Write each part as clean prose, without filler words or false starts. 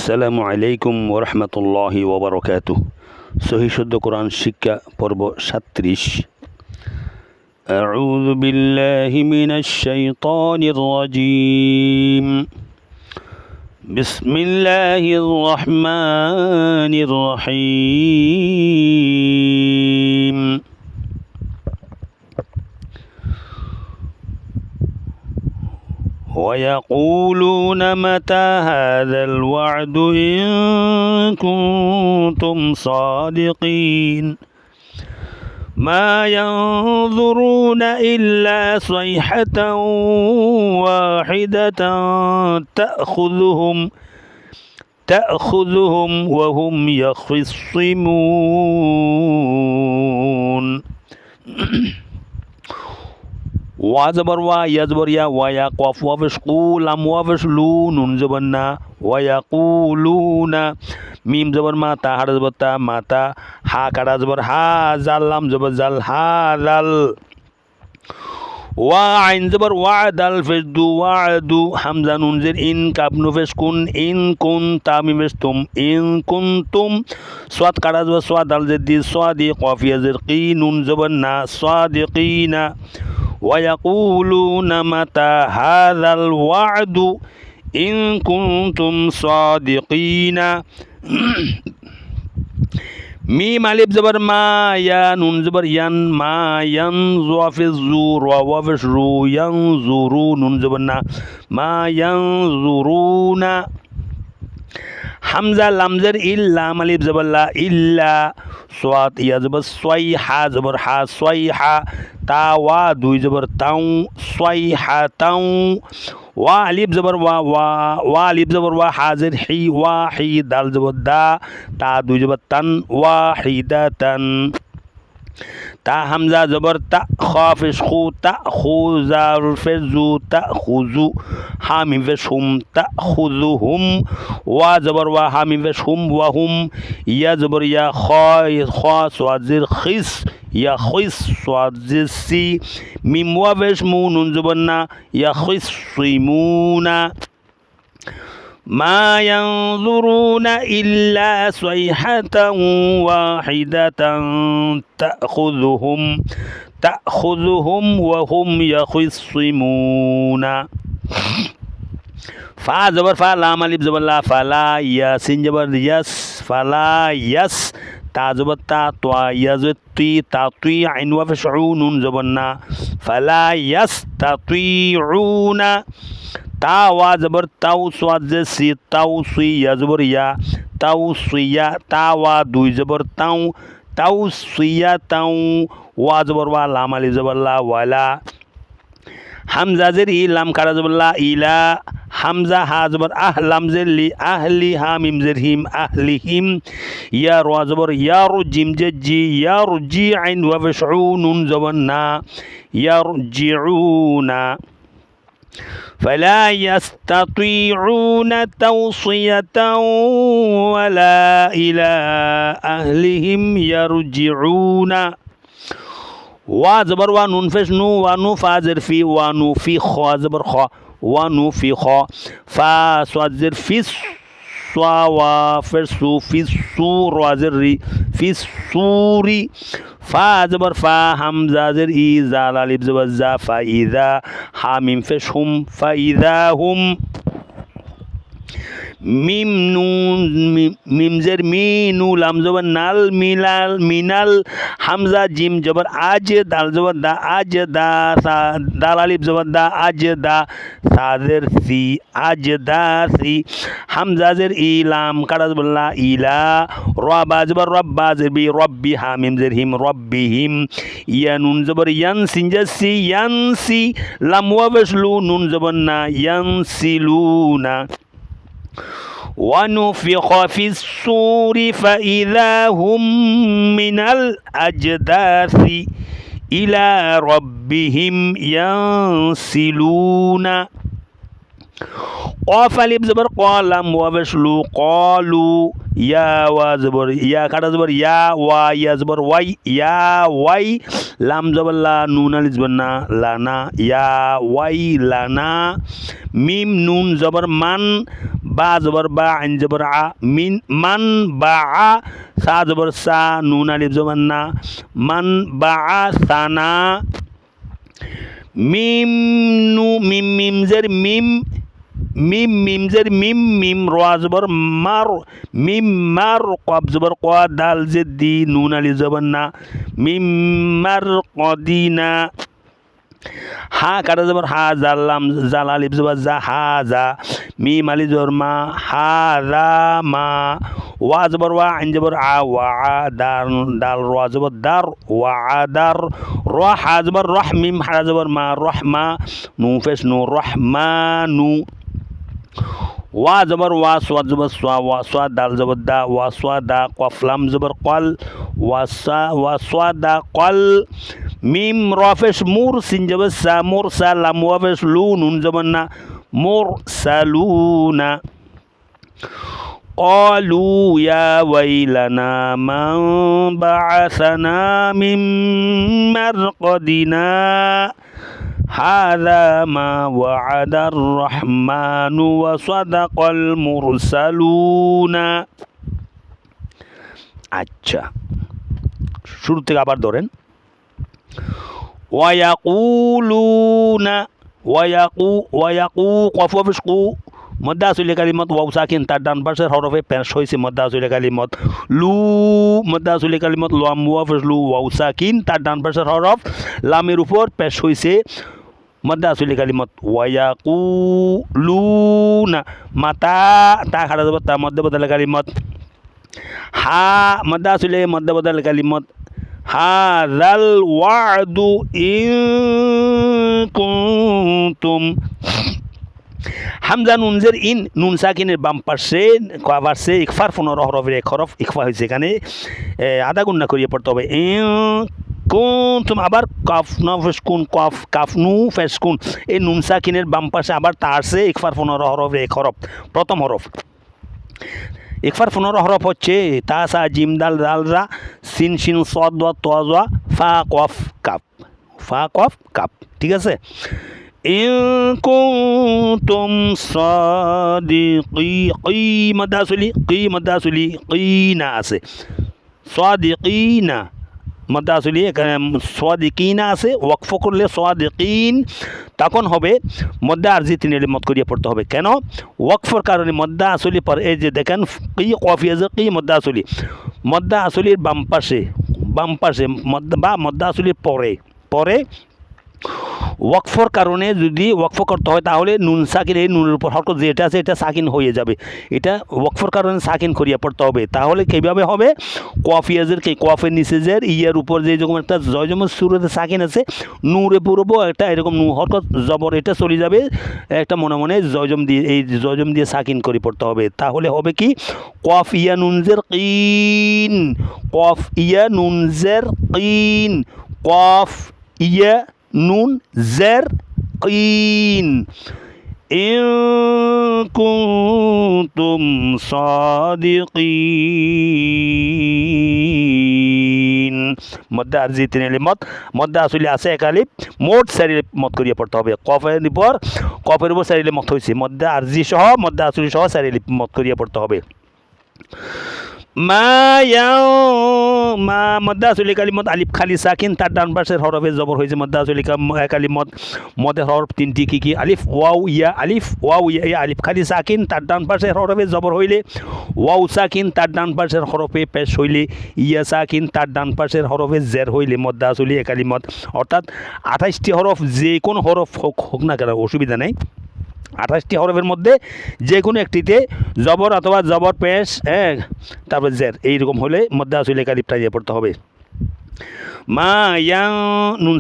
আসসালামু আলাইকুম ওরহমতুল্লাহি ওবরকাতুহ। সহি শুদ্ধ কোরআন শিক্ষা পর্ব 37। আউযু বিল্লাহি মিনাশ শাইতানির রাজীম। বিসমিল্লাহির রহমানির রহিম। ويقولون متى هذا الوعد إن كنتم صادقين ما ينظرون إلا صيحة واحدة تأخذهم وهم يخصمون ওয়া জবর ওয়া ইয়া জবর ইয়া ওয়া কফ ওয়াফশ কু লাম ওয়াফশ লু নুন জবর না ওয়ায়াকুলুনা মিম জবর মা তা হার জবর তা মাতা হা কাটা জবর হা জাল লাম জবর জাল হা জাল ওয়া আইন জবর ওয়া দাল ফেস দু ওয়া দু হামজা নুন জের ইন কাব নু ফেস কুন ইন কুন তা মিম ফেস তুম ইন কুনতুম সাদ কাটা জবর সাদ দাল জের দি সাদি কফ ইয়া জের কি নুন জবর না সাদিকিনা ويقولون متى هذا الوعد إن كنتم صادقين ميم ألف زبر ما يا نون زبر ين ما ينظر في الزور ووفش رو ينظرون نون زبر ما ينظرون হামজা লামজের ইল্লা মালিব জবর লা ইল্লা সাদ ইয়া জবর সাই হা জবর হা সাই হা তা ওয়া দুই জবর তাও সাই হা তাও ওয়া আলিফ জবর ওয়া ওয়া আলিফ জবর ওয়া হাজির হি ওয়া হি দাল জবর দা তা দুই জবর তান ওয়াহিদাতান তা হামজা জবর তা খাফিস খু তা খুজার ফেজু তা খুজু হামিম ফেস হুম তা খুজুহুম ওয়া জবর ওয়া হামিম ফেস হুম ওয়া হুম ইয়া জবর ইয়া খা সোয়াজির খিস ইয়া খিস সোয়াজির সি মিম ওয়া ফেস মু নুন জবর না ইয়া খিস সিমুনা ما ينظرون إلا صيحة واحدة تأخذهم وهم يخصمون فا زبر فا لام الف زبر لا فلا ياسين جبر يس فلا يس تا زبر تا طوا يزت تي تا طي عين وفشعون زبرنا فلا يستطيعون তা ওয়া জবর তাও সোয়াদ জে সি তাও সুই ইয়া জবর ইয়া তাও সুইয়া তা ওয়া দুই জবর তাও তাও সুইয়া তাও ওয়া জবর ওয়া লাম আলিফ জবর লা ওয়ালা হামজা জের ই লাম কারা জবর লা ইলা হামজা হা জবর আহ লাম জের লি আহলি হা মিম জের হিম আহলিহিম ইয়া রা জবর ইয়া রু জিম জে জি ইয়া রু জি আইন ওয়া ফশউন জবর না ইয়া রুজিউনা فلا يستطيعون توصية ولا إلى أهلهم يرجعون وزبر ونون فش نو ونو فازر في ونو في خا زبر خا ونو في خا فا صادر في سوا وفرسو في السور وزري في السور فا زبر فا همزة زر إي زال ألف زبر زا فإذا حامim فشهم فإذا هم মিম নুন মিম জের মি নু লাম জবর নাল মিলাল মিনাল হামজা জিম জবর আজ দাল জবর দা আজ দা দাল আলিফ জবর দা আজ দা সাজের সি আজ দা সি হামজা জের ই লাম কাটা জবর লা ইলা রা বা জবর রব্বা জের বি রব্বি হামিম জের হিম রব্বিহিম ইয়া নুন জবর ইয়ান সিন জের সি ইয়ানসি লাম ওয়া বসলু নুন জবর না ইয়ানসিলুনা ونفخ في الصور فإذا هم من الأجداث إلى ربهم ينسلون قاف ألف زبر قالم وبشلو قالوا يا وزبر يا كذا زبر يا ويا زبر واي يا واي لام زبر لا نون ألف زبر লানা ইয়া ওয়াই লানা মিম নুন জবর মান বা জবর বা আইন জবর আ মিন মান বা আ সা জবর সা নুন আলিফ জবর না মান বা আ সানা মিম নু মিম মিম জের মিম মিম মিম জের মিম মিম রা জবর মার মিম মার কফ জবর ক দাল জের দি নুন আলিফ জবর না মিম মার কদিনা হা কাটা জবর হা জাল্লাম জাল আলিফ জবর জা হা জা মিম আলিফ জবর মা হা রা মা ওয়া জবর ওয়া আইন জবর আ ওয়া আ দাল দাল রা জবর দার ওয়া আ দার রা হা জবর রহ মিম হা জবর মা রহমা নু ফেস নু রহমানু ওয়া জবর ওয়া সোয়া জবর সোয়া ওয়া সোয়া দাল জবর দা ওয়া সোয়া দা কফ লাম জবর কল ওয়া সোয়া দা কল মিম রফেশ মুর সিন জবর সা মুর সা লাম ওয়াফেশ লু নুন জবর না মুর সালুনা قالوا يا ويلنا من بعثنا من مرقدنا هذا ما وعد الرحمن وصدق المرسلون আচ্ছা শুরু থেকে আবার ধরেন ওয়ায়াকুলুনা ওয়ায়াকু কফ ওয়াফিস কু মদ্দা আসলে কালিমত ওয়াও সাকিন তার ডান পাশের হরফে পেশ হয়েছে মদ্দা আসলে কালিমত লু মদ্দা আসলে কালিমত লাম ওয়াফিস লু ওয়াও সাকিন তার ডান পাশের হরফ লামের উপর পেশ হয়েছে মদ্দা আসলে কালিমত ওয়ায়াকুলুনা মাতা তা খাড়া যাব তা মধ্যে বদল কালিমত হা মদ্দা আসলে মধ্যে বদল কালিমত হাযাল ওয়াদু ইন কুনতুম হামজা নুনজের ইন নুন সাকিনের বাম পাশে পাশে ইকফার 15 হরফের এক হরফ ইকফা হয়েছে এখানে আধা গুণনা করিয়ে পড়তে হবে কুনতুম আবার কাফ না ফেসকুন কফ কাফ নু ফেসকুন এই নুন সাকিনের বাম পাশে আবার তার সে ইকফার 15 হরফের এক হরফ প্রথম হরফ ইকফার 15 হরফ হচ্ছে তা সা জিম দাল দাল রা সিন শিন সদ ওয়া ত ওয়া ফা কফ কাফ ফা কফ কাফ ঠিক আছে ইন কুনতুম সাদিকি কি মাদাসুলি কিনা আছে সাদিকিনা মাদাসুলি সাদিকিনা আছে ওয়াকফ করলে সাদিকিন তখন হবে মদ্দা আরজি তিন মত করিয়ে পড়তে হবে কেন ওয়াকফর কারণে মদ্দা আসলি পর এই যে দেখেন কি কফিয়া যে কি মদ্দা আসলির বাম পাশে মদ্দা আসলির পরে ওয়াকফর কারণে যদি ওয়াকফ করতে হয় তাহলে নুন সাকিন এই নুনের উপর হরকত যেটা আছে এটা সাকিন হয়ে যাবে এটা ওয়াকফর কারণে সাকিন করিয়া পড়তে হবে তাহলে কীভাবে হবে কফিয়াজের কফের নিচেজের ইয়ার উপর যে যেরকম একটা জয়জমের সুরতে সাকিন আছে নূরে পুরবো একটা এরকম নু হরকত জবর এটা চলে যাবে একটা মনে মনে জয়জম দিয়ে সাকিন করে পড়তে হবে তাহলে হবে কি কফ ইয়া নুনজের কিন কফ ইয়া নুনজের কিন কফ ইয়া নুন জের কিন ইন কুনতুম সাদিকিন মধ্যে আরজি তিন আলিমত মধ্যে আসলে আছে এক আলিফ মোট 4 আলিফ মত করিয়ে পড়তে হবে কফের উপর 4 আলিফ মত হয়েছে মধ্যে আরজি সহ মধ্যে আসলে সহ 4 আলিফ মত করিয়ে পড়তে হবে মা মদ্দা আসলি কালিমত আলিফ খালি সাকিন তার ডান পাশের হরফে জবর হয়েছে মদ্দা আসলি কালিমত মদের হরফ তিনটি কি আলিফ ওয়াও ইয়া আলিফ খালি সাকিন তার ডান পাশের হরফে জবর হইলে ওয়াও সাকিন তার ডান পাশের হরফে পেশ হইলে ইয়া সাকিন তার ডান পাশের হরফে জের হইলে মদ্দা আসলি কালিমত অর্থাৎ 28টি হরফ যে কোনো হরফ হোক না কেন অসুবিধা নেই 28টি হরফের মধ্যে যে কোনো একটিতে জবর অথবা জবর পেশ তারপর জের এইরকম হলে মধ্যে আসলে কালিফটা দিয়ে পড়তে হবে মা নুন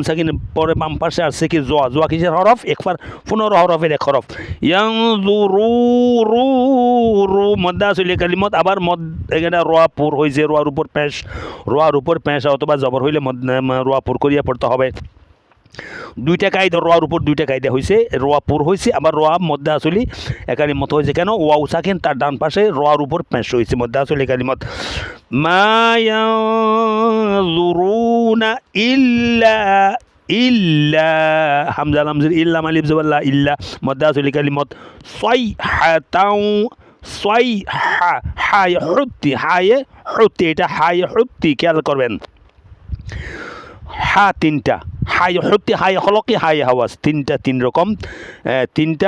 সাকিন পরে বাম পাশে আসছে কি জোয়া কিসের হরফ একবার 15 হরফের এক হরফ ইয়াং রু মধ্যে আসলে কালিমত আবার এখানে রোয়া পুর হয়েছে রোয়ার উপর পেশ অথবা জবর হইলে রোয়া পুর করিয়া পড়তে হবে দুইটা কায়দা রোয়ার উপর দুইটা কায়দা হয়েছে রোয়া পুর হয়েছে আবার রোয়া মধ্যে আসলি একালি মত হয়েছে কেন ওয়াও সাকিন তার ডান পাশে রোয়ার উপর পেশ হয়েছে মধ্যে আসলি একালি মত মা ইয়ানজুরুনা ইল্লা ইল্লা হামজা লামজের ইল্লা মালিফ জবল্লা ইল্লা মদ্দা আসলি কালিমত সাইহাতাও সাইহা হায় হুত্তি এটা হায় হুত্তি খেয়াল করবেন হা তিনটা হাই হুত্তি হাই হলকি হাই হাওয়াজ তিনটা তিন রকম তিনটা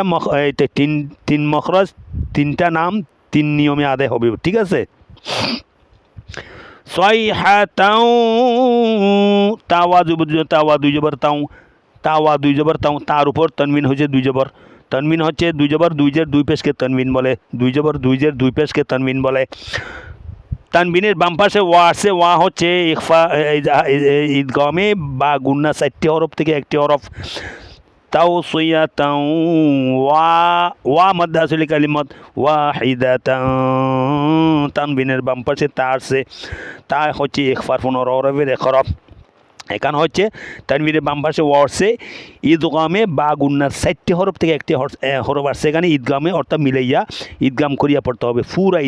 তিন মখরজ তিনটা নাম তিন নিয়মে আদায় হবে ঠিক আছে সাইহাতাও তাওয়া দুই জবর তাওয়া দুই জবর তার উপর তনবিন হচ্ছে দুই জবর তনবিন হচ্ছে দুই জবর দুই জের দুই পেশকে তনবিন বলে দুই জবর দুই জের দুই পেশকে তনবিন বলে তানবিনের বাম পাশে ওয়া আছে ওয়া হচ্ছে ইখফা ঈদগামে বা গুন্না 4টি হরফ থেকে একটি হরফ তাও সুইয়া তাও ওয়া মদ্দা আসলি কালিমত ওয়াহিদাতান তানবিনের বাম পাশে তা আছে তা হচ্ছে ইখফার 15 হরফের এক হরফ এখানে হচ্ছে তানবিনের বাম পাশে ওয়া আছে ঈদগামে বা গুন্নার 4টি হরফ থেকে একটি হরফ আসছে এখানে ঈদগামে অর্থাৎ মিলাইয়া ঈদগাম করিয়া পড়তে হবে পুরা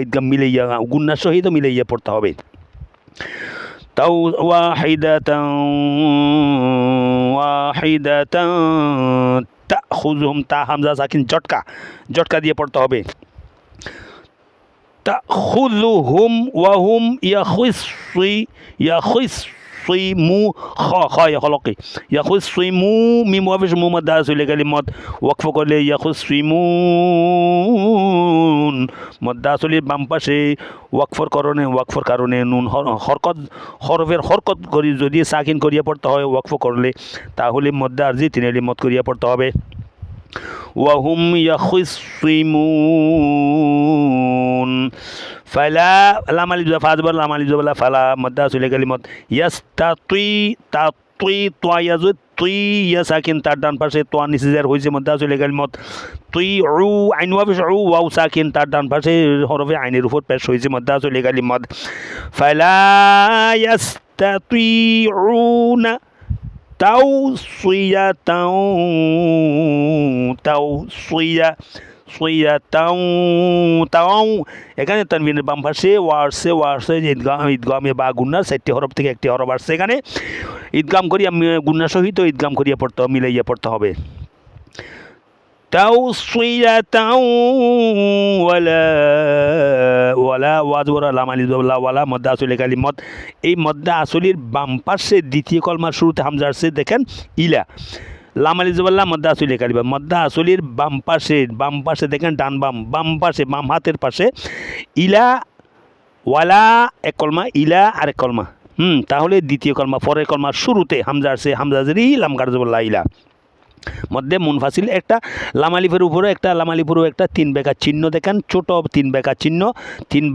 ঈদগাম মিলাইয়া গুন্নার সহিত মিলাইয়া পড়তে হবে তাও ওয়াহিদাতান তাখুযুহুম তা হামজা সাকিন জটকা দিয়ে পড়তে হবে তাখুযুহুম ওয়া হুম ইয়াখিসিমু খায় হলকি ইয়াখিসিমু মিম ওয়াফিস মুহাম্মদ দাসুল কালিমত ওয়াকফ করলে ইয়াখিসিমুন মদ্দাসুলির বাম পাশে ওয়াকফর কারণে নুন হরফের হরকত করি যদি সাকিন করিয়া পড়তে হয় ওয়াকফ করলে তাহলে মদ্দা আরজি তিনালি মত করিয়া পড়তে হবে ওয়াহুম ইয়াখিসিমুন ফালা লাম আলিফ ফাজবার লাম আলিফ জবলা ফালা মদ্দা আসলে কালিমত ইয়াস্তাতি তাতুই তোয়াজু তুই ইয়া সাকিন তার ডান পাশে তোয়া নিচে যার হয়েছে মদ্দা আসলে কালিমত তুই উ আইন ওয়াফিস উ ওয়াও সাকিন তার ডান পাশে হরফে আইনের উপর পেশ হয়েছে মদ্দা আসলে কালিমত ফালা ইয়াস্তাতিউনা তাও সুইয়া তাও এখানে তানবিনের বাম পাশে ওয়ার্সে ঈদগামে বা গুন্নার 4টি হরফ থেকে একটি হরফ আসছে এখানে ঈদগাম করিয়া গুন্নার সহিত ঈদগাম করিয়া পড়তে হবে মিলাইয়া পড়তে হবে তাও সুইয়া তাও ওয়ালা ওয়াজবরা লাম আলিফ ওয়ালা মদ্দা আসলি কালিমত এই মদ্দা আসলির বাম পাশে দ্বিতীয় কলমার শুরুতে হামজা আসছে দেখেন ইলা লাম আলিফ জবল্লা মদ্দা আসলি কালিমত মদ্দা আসলির বাম পাশে দেখেন ডান বাম পাশে বাম হাতের পাশে ইলা ওয়ালা এক কলমা ইলা আরেক কলমা তাহলে দ্বিতীয় কলমা পরের কলমার শুরুতে হামজা আসছে হামজা জেরি লাম গার জবল্লা ইলা মধ্যে মুনফাসিল একটা লামালিফের উপরে একটা লামালিফেরও একটা 3 বেকা চিহ্ন দেখেন ছোট 3 বেকা চিহ্ন 3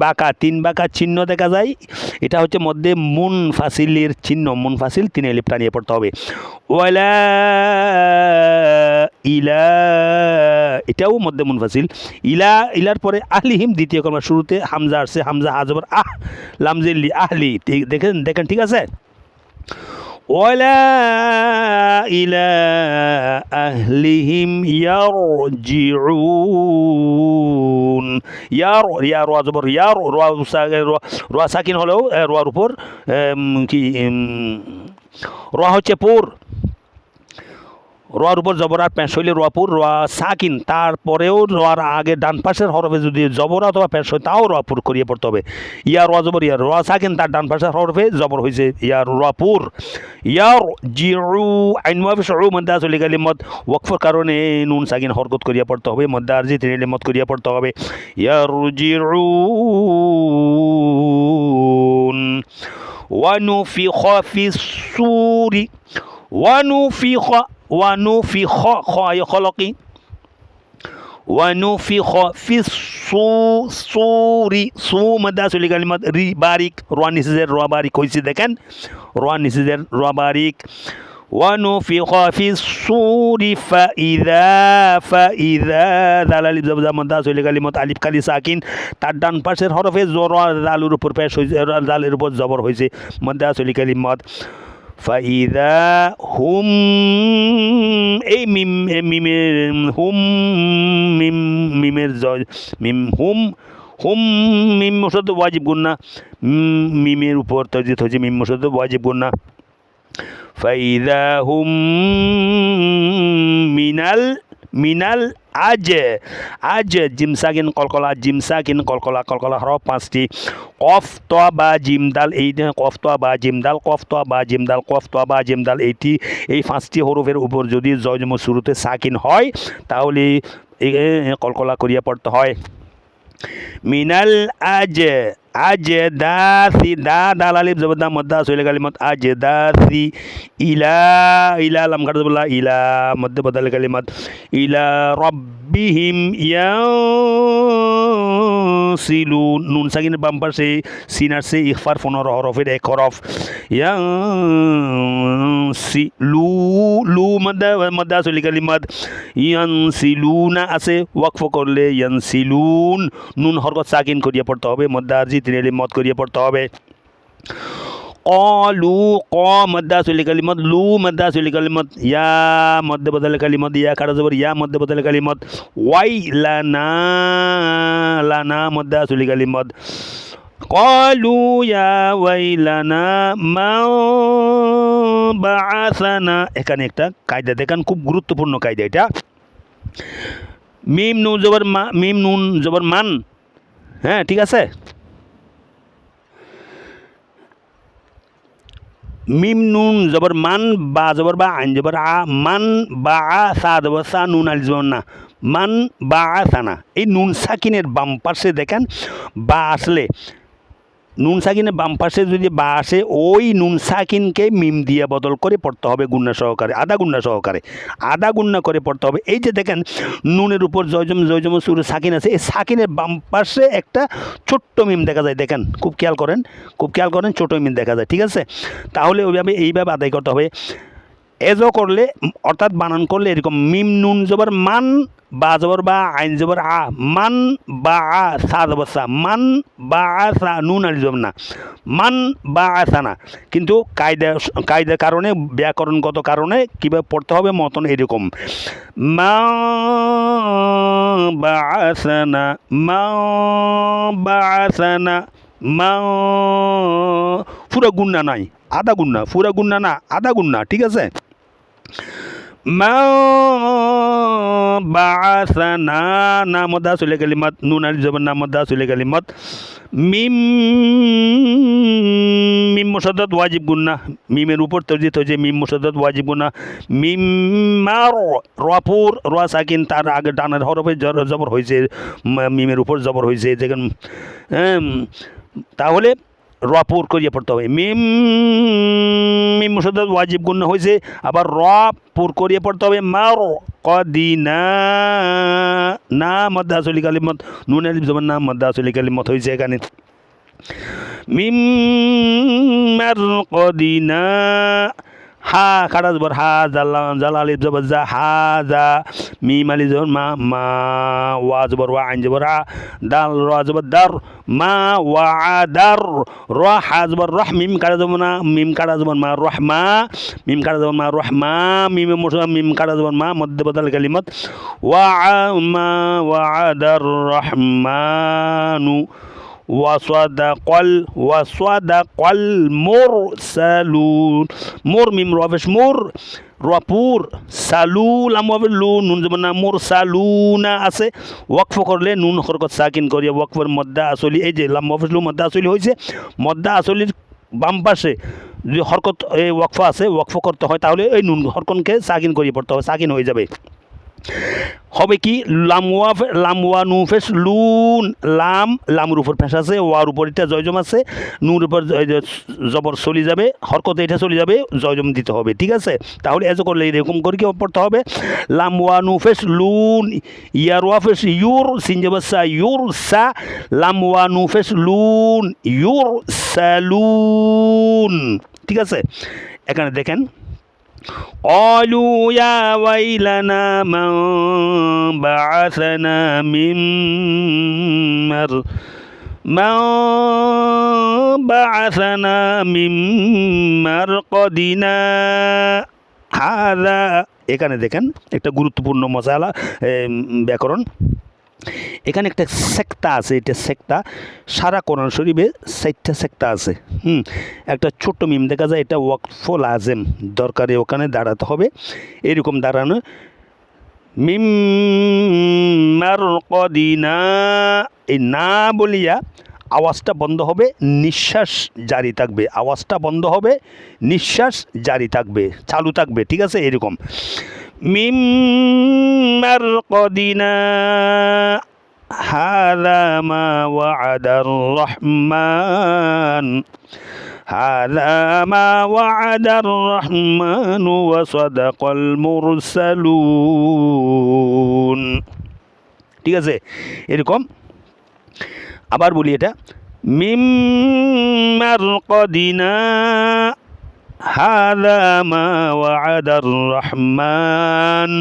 বাঁকা চিহ্ন দেখা যায় এটা হচ্ছে মধ্যে মুনফাসিলের চিহ্ন মুনফাসিল 3 আলিফ টানিয়ে পড়তে হবে ওয়ালা ইলা এটাও মধ্যে মুনফাসিল ইলার পরে আহলিহিম দ্বিতীয় কলমার শুরুতে হামজা আসছে হামজা হাজবর লামজিল্লি আহলি দেখেন ঠিক আছে ওয়ালা ইলা আহলিহিম ইয়ারজিউন ইয়া রোয়া জবর রোয়া সাকিন হলেও রোয়ার উপর কি রোয়া হচ্ছে পুর রোয়ার উপর জবর আর পেশ হইলে রোয়াপুর রোয়া সাকিন তারপরেও রোয়ার আগে ডান পাশের হরফে যদি জবর অথবা পেশ হয় তাও রোয়াপুর করিয়ে পড়তে হবে ইয়া রোয়া জবর ইয়া রোয়া সাকিন তার ডান পাশের হরফে জবর হয়েছে ইয়ার রোয়াপুর ইয়ার জিউ আইন ওয়াফিস উ মদ্দা আসলি কালিমত ওয়াকফর কারণে নুন সাকিন হরকত করিয়া পড়তে হবে মদ্দা আরজি তিন মত করিয়া পড়তে হবে ইয়ার জিউন ونفخ في الصور ونفخ خلقي ونفخ في الصور مدى سولي كلمات ري بارك روان نسيزر روان بارك كويسي دكان روان نسيزر روان بارك ونفخ في الصور فإذا দালাল ইবজা মদ্দা সইলে কালিমত আলিফ কালি সাকিন তার ডান পাশের হরফে জবর দালুর উপর পেশ হইছে দালের উপর জবর হইছে মদ্দা সইলে কালিমত ফাইদা হুম এই মিমের হুম মিমের মিম হুম মিম মুশাদ্দ ওয়াজিব গুন্না মিমের উপর তাজিদ হচ্ছে মিম মুশাদ্দ ওয়াজিব গুন্না ফাইদা হুম মিনাল আজ আজ জিম সাকিন কলকলা জিম সাকিন কলকলা কলকলা হরফ পাঁচটি কফ ত বা জিম দাল এই কফ ত বা জিম দাল কফ ত বা জিম দাল কফ ত বা জিম দাল এই পাঁচটি হরফের উপর যদি জজম শুরুতে সাকিন হয় তাহলে কলকলা করিয়া পড়তে হয় মিনাল আজ দাসি দাল আলিফ জবর দা মদ্দা সইলে কালিমত আজ দাসি ইলা লাম কাটা বলা ইলা মধ্যে বদল কালিমত ইলা রব্বিহিম ইয়ানসিলুন নুন সাকিনের বাম পাশে সিন আসছে ইখফার 15 হরফের এক হরফ লু মদ্দা সইলে কালিমত ইয়ানসিলুনা আছে ওয়াকফ করলে ইয়ানসিলুন নুন হরকত সাকিন করিয়া পড়তে হবে মদ্দা জি তিন মত করিয়া পড়তে হবে কলু ক মদ্দা সইলে কালিমত লু মদ্দা সইলে কালিমত ইয়া মধ্যে বদলে কালিমত ইয়া কাটা জবর ইয়া মধ্যে বদলে কালিমত ওয়াই লানা মদ্দা সইলে কালিমত কলু ইয়া ওয়াইলানা মা বাআসানা এখানে একটা কায়দা দেখেন খুব গুরুত্বপূর্ণ কায়দা এটা মিম নুন জবর মান হ্যাঁ ঠিক আছে মিম নুন জবর মান বা জবর বা আইন জবর আ মান বা আ সা জবর সা নুন আল জবর না মান বা আ সানা এই নুন সাকিনের বাম পাশে দেখেন বা আসলে নুন সাকিনের বাম পাশে যদি বা আসে ওই নুন সাকিনকে মিম দিয়ে বদল করে পড়তে হবে গুন্না সহকারে আদা গুন্না করে পড়তে হবে এই যে দেখেন নুনের উপর জয়জম সুরে সাকিন আছে এই সাকিনের বাম পাশে একটা ছোট্ট মিম দেখা যায় দেখেন খুব খেয়াল করেন ছোট মিম দেখা যায় ঠিক আছে তাহলে এইভাবে আদায় করতে হবে এজো করলে অর্থাৎ বানান করলে এরকম মিম নুন জবর মান বা জবর বা আইন জবর আ মান বা আ সা জবর সা মান বা আ সা নুন আলি জবর না মান বা আ সা না কিন্তু কায়দার কারণে ব্যাকরণগত কারণে কীভাবে পড়তে হবে মতন এরকম মা বা আসানা মা বা আসানা মা পুরা গুন্না নাই আধা গুন্না পুরা গুন্না না আধা গুন্না ঠিক আছে মা বাআসানা না মদ্দা সইলে কালিমাত নুন আলিফ জবর না মদ্দা সইলে কালিমাত মিম মুশাদ্দাদ ওয়াজিব গুন্না মিমের উপর তরজিত হয়েছে মিম মুশাদ্দাদ ওয়াজিব গুন্না মিম মার রপুর র সাকিন তার আগে ডানের হরফে জবর হয়েছে মিমের উপর জবর হয়েছে যেখানে তাহলে রপুর করিয়ে পড়তে হবে মিম মুশাদ্দাদ ওয়াজিব গুন্না হয়েছে আবার রপুর করিয়ে পড়তে হবে মার কদিনা না মদ্দা আসলি কালিমত নুন আলিফ জবর না মদ্দা আসলি কালিমত হয়েছে এখানে মিম মার কদিনা হা খাড়া জবর হা জালা আলিফ জবর জা হা জা মিম আলিফ জবর মা ওয়া জবর ওয়া আইন জবর আ দাল র জবর দার মা ওয়া দার র হা জবর রহ মিম কাড়া জবর না মিম কাড়া জবর মা রহমা মিম কাড়া জবর মা রহমা মিম কাড়া জবর মা মধ্যে বদল কালিমত ওয়া মা ওয়া দার রহমানু ওয়াসাদাকাল মুরসালুন মোর মিম রফেশ মোর রপুর সালু লামবে লু নুন জবর না মুরসালুনা আছে ওয়াকফ করলে নুন হরকত সাকিন করিয়া ওয়াকফের মদ্দা আসলি এই যে লাম রফেশ লু মদ্দা আসলি হয়েছে মদ্দা আসলির বাম পাশে যদি হরকত এই ওয়াকফ আছে ওয়াকফ করতে হয় তাহলে এই নুন হরকনকে সাকিন করিয়ে পড়তে হবে সাকিন হয়ে যাবে হবে কি লাম ওয়া নু ফেস লুন লামর উপর ফেস আছে ওয়ার উপর এটা জয়জম আছে নুর উপর জবর চলে যাবে হরকতে এটা চলে যাবে জয়জম দিতে হবে ঠিক আছে তাহলে এজ করলে এরকম করে কি পড়তে হবে লাম ওয়া নু ফেস লুন ইয়ার ওয়া ফেস ইউর সিনজাবাসা ইউর সা লাম ওয়া নু ফেস লুন ইউর সালুন ঠিক আছে এখানে দেখেন قالوا يا ويلنا من بعثنا من مرقدنا هذا এখানে দেখেন একটা গুরুত্বপূর্ণ মশালা ব্যাকরণ এখানে একটা সেক্তা আছে, এটা সেক্তা। সারা কোরআন শরীফে 4টা সেক্তা আছে। একটা ছোট্ট মিম দেখা যায়, এটা ওয়াকফুল আজম, দরকারে ওখানে দাঁড়াতে হবে, এরকম দাঁড়ানো। মিম মারকদিনা, এই না বলিয়া আওয়াজটা বন্ধ হবে, নিঃশ্বাস জারি থাকবে, আওয়াজটা বন্ধ হবে, নিঃশ্বাস জারি থাকবে, চালু থাকবে, ঠিক আছে? এরকম মিম মারকদিনা হাযা মা ওয়া'দার রহমান, হাযা মা ওয়া'দার রহমান ওয়া সাদাকাল মুরসালুন, ঠিক আছে? এরকম আবার বলি, এটা মিম মারকদিনা হাযা মা ওয়া'দার রহমান,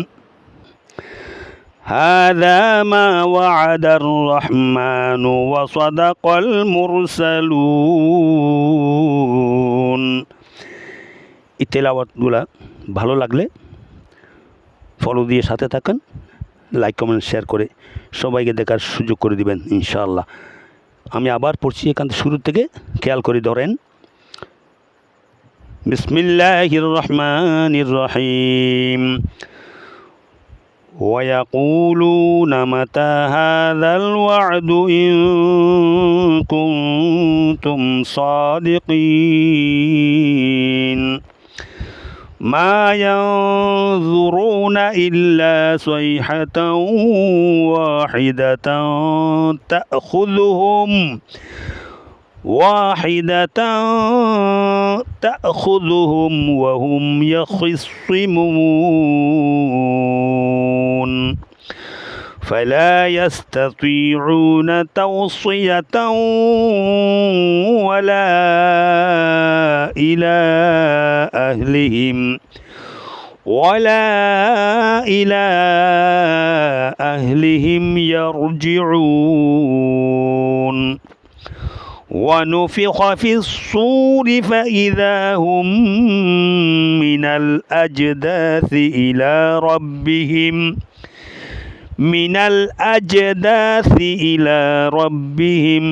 হাযা মা ওয়া'দার রহমান ওয়া সাদাকাল মুরসালুন। এই তেলাওয়াতগুলা ভালো লাগলে ফলো দিয়ে সাথে থাকেন, লাইক কমেন্ট শেয়ার করে সবাইকে দেখার সুযোগ করে দিবেন ইনশাআল্লাহ। আমি আবার পড়ছি এখান থেকে, শুরু থেকে খেয়াল করে ধরেন। বিসমিল্লাহির রহমানির রহিম। ওয়ায়াকুলুনা মাতা হাযাল ওয়া'দু ইন কুনতুম সাদিকিন। মা ইয়ানযুরুনা ইল্লা সাইহাতান ওয়াহিদাতান তা'খুযুহুম ওয়া হুম ইয়াখিসসিমুন। فلا يستطيعون توصية ولا إلى أهلهم يرجعون. ونفخ في الصور فإذا هم من الأجداث إلى ربهم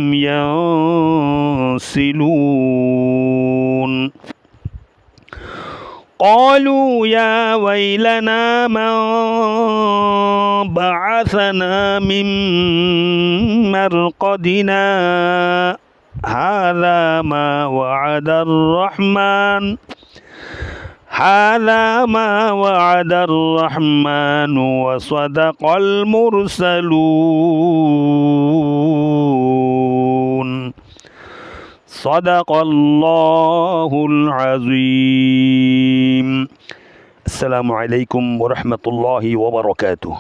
ينسلون. قالوا يا ويلنا من بعثنا من مرقدنا هذا ما وعد الرحمن وصدق المرسلون. صدق الله العظيم. السلام عليكم ورحمة الله وبركاته.